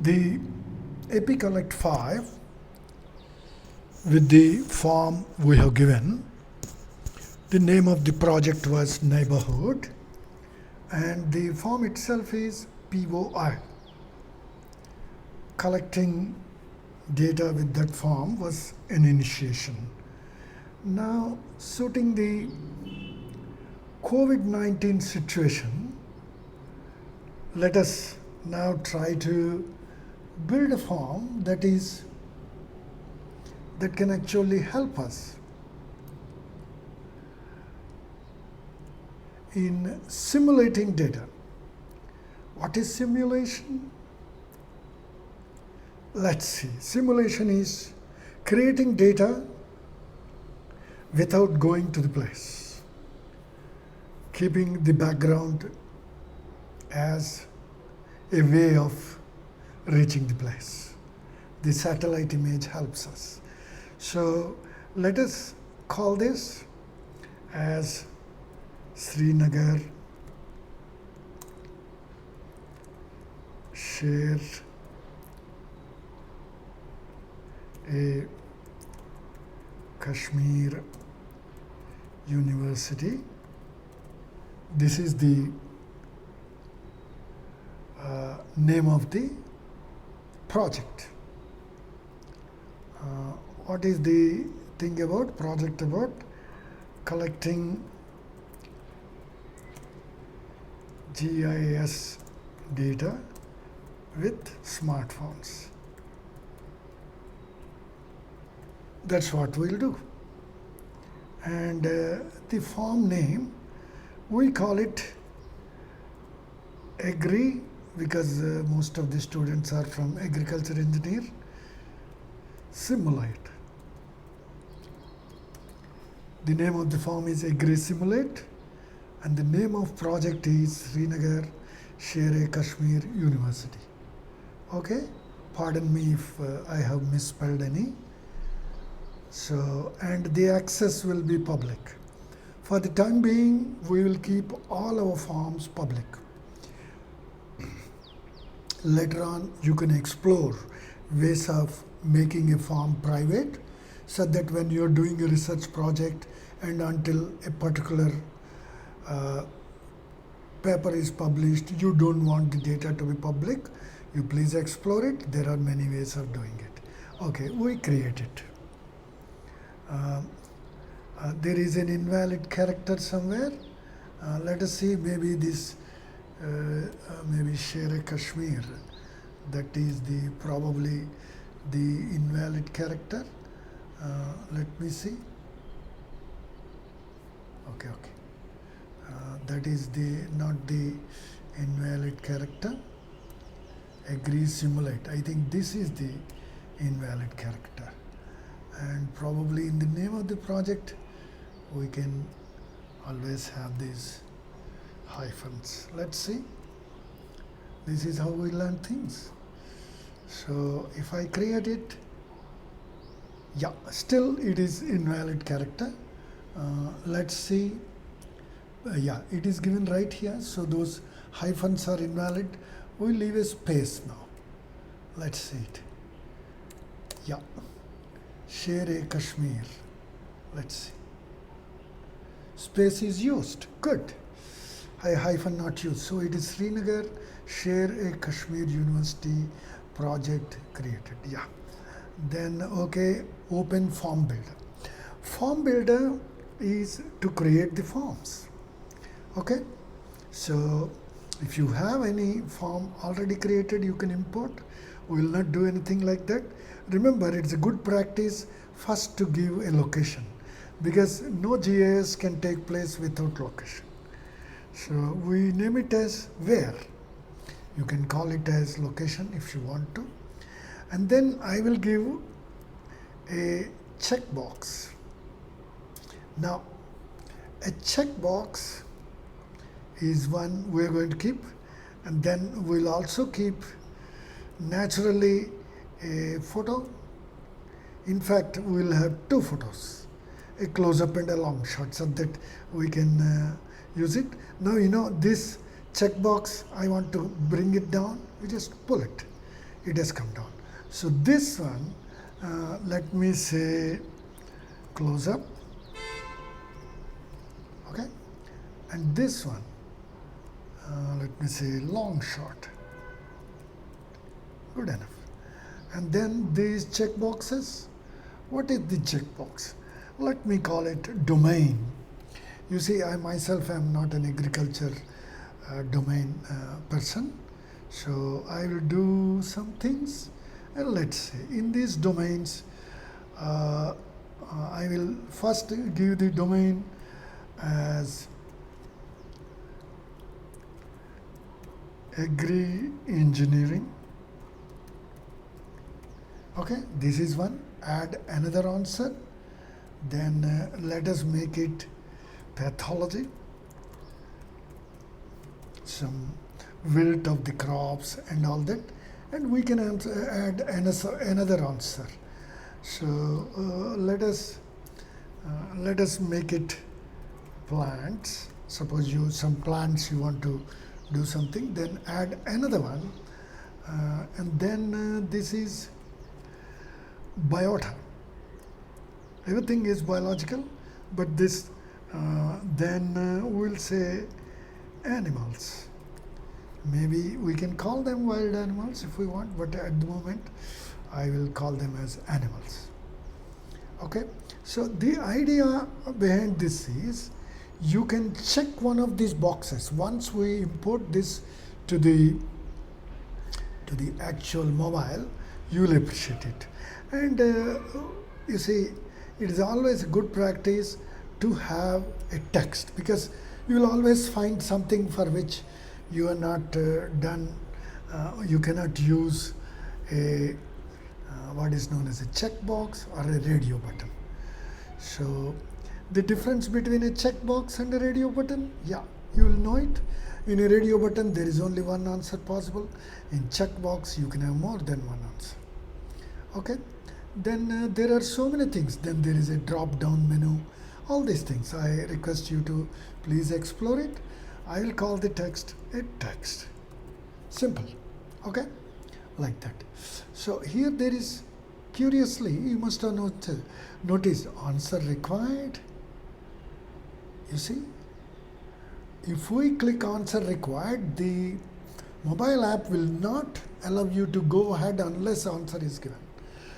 The EP5 with the form we have given, the name of the project was Neighborhood and the form itself is POI. Collecting data with that form was an initiation. Now, suiting the COVID-19 situation, let us now try to build a form that can actually help us in simulating data. What is simulation? Let's see. Simulation is creating data without going to the place, keeping the background as a way of reaching the place. The satellite image helps us. So let us call this as Srinagar share a Kashmir University. This is the name of the project. What is the thing about project about? Collecting GIS data with smartphones. That's what we'll do. And the form name, we call it Agri, because most of the students are from agriculture engineer. Simulate. The name of the form is Agri Simulate, and the name of project is Srinagar Sher Kashmir University. Okay, pardon me if I have misspelled any. So, and the access will be public. For the time being, we will keep all our forms public. Later on, you can explore ways of making a form private, so that when you're doing a research project and until a particular paper is published, you don't want the data to be public, you please explore it. There are many ways of doing it. Okay, we create it. There is an invalid character somewhere. Let us see, maybe this, maybe Sher Kashmir, that is probably the invalid character. Let me see. Okay. That is not the invalid character. Agree simulate. I think this is the invalid character. And probably in the name of the project, we can always have these hyphens. Let's see. This is how we learn things. So if I create it, yeah, still it is invalid character. Let's see. Yeah, it is given right here. So those hyphens are invalid. We leave a space now. Let's see it. Yeah. Sher Kashmir. Let's see. Space is used. Good. Hyphen not used. So it is Srinagar Sher Kashmir University project created. Yeah. Then, okay, open form builder. Form builder is to create the forms. Okay. So if you have any form already created, you can import. We will not do anything like that. Remember, it's a good practice first to give a location, because no GIS can take place without location. So we name it as where. You can call it as location if you want to. And then I will give a checkbox. Now, a checkbox is one we are going to keep, and then we'll also keep naturally a photo. In fact, we'll have two photos, a close-up and a long shot, so that we can use it. Now, this checkbox, I want to bring it down, you just pull it. it has come down. So this one, let me say close up, okay, and this one, let me say long shot, good enough. And then these checkboxes, what is the checkbox? Let me call it domain. You see, I myself am not an agriculture domain person, so I will do some things, and let's say in these domains, I will first give the domain as Agri-Engineering. Okay, this is one. Add another answer. Then let us make it pathology. Some wilt of the crops and all that. And we can add another answer. So let us make it plants. Suppose some plants you want to do something, then add another one, and then this is biota. Everything is biological, but this then we'll say animals. Maybe we can call them wild animals if we want, but at the moment I will call them as animals. Okay, so the idea behind this is you can check one of these boxes. Once we import this to the actual mobile, you will appreciate it. And you see, it is always a good practice to have a text, because you will always find something for which you are not done. You cannot use a what is known as a checkbox or a radio button. So the difference between a checkbox and a radio button, yeah, you will know it. In a radio button, there is only one answer possible. In checkbox, you can have more than one answer. Okay. Then there are so many things. Then there is a drop-down menu. All these things. I request you to please explore it. I will call the text a text. Simple. Okay. Like that. So here there is, curiously, you must have noticed answer required. You see, if we click answer required, the mobile app will not allow you to go ahead unless answer is given.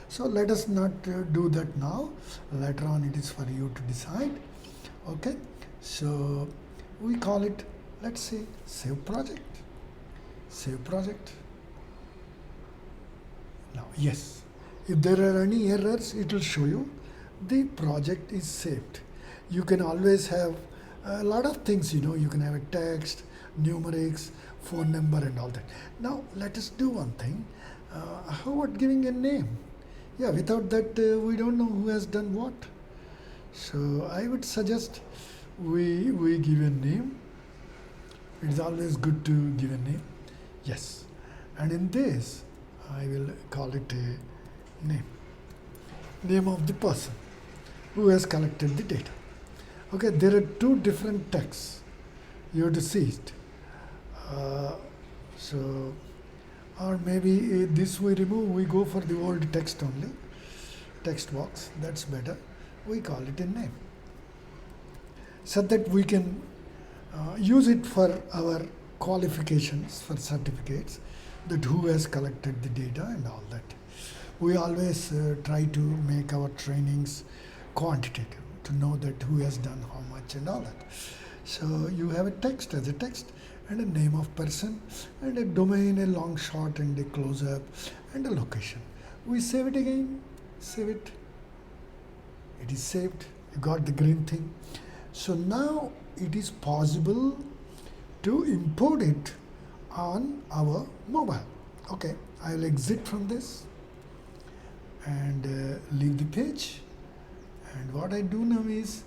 So let us not do that now. Later on it is for you to decide. Okay, so we call it, let's say, save project. Save project. Now yes, if there are any errors, it will show you the project is saved. You can always have a lot of things, you know, you can have a text, numerics, phone number and all that. Now let us do one thing. How about giving a name? Yeah, without that we don't know who has done what. So I would suggest we give a name. It's always good to give a name. Yes. And in this, I will call it a name. Name of the person who has collected the data. Okay, there are two different texts. You have to see it. So, or maybe this we remove, we go for the old text only. Text box, that's better. We call it a name. So that we can use it for our qualifications, for certificates, that who has collected the data and all that. We always try to make our trainings quantitative, to know that who has done how much and all that. So you have a text as a text, and a name of person, and a domain, a long shot and a close up, and a location. We save it again, save it. It is saved. You got the green thing. So now it is possible to import it on our mobile. Okay, I will exit from this and leave the page. And what I do now is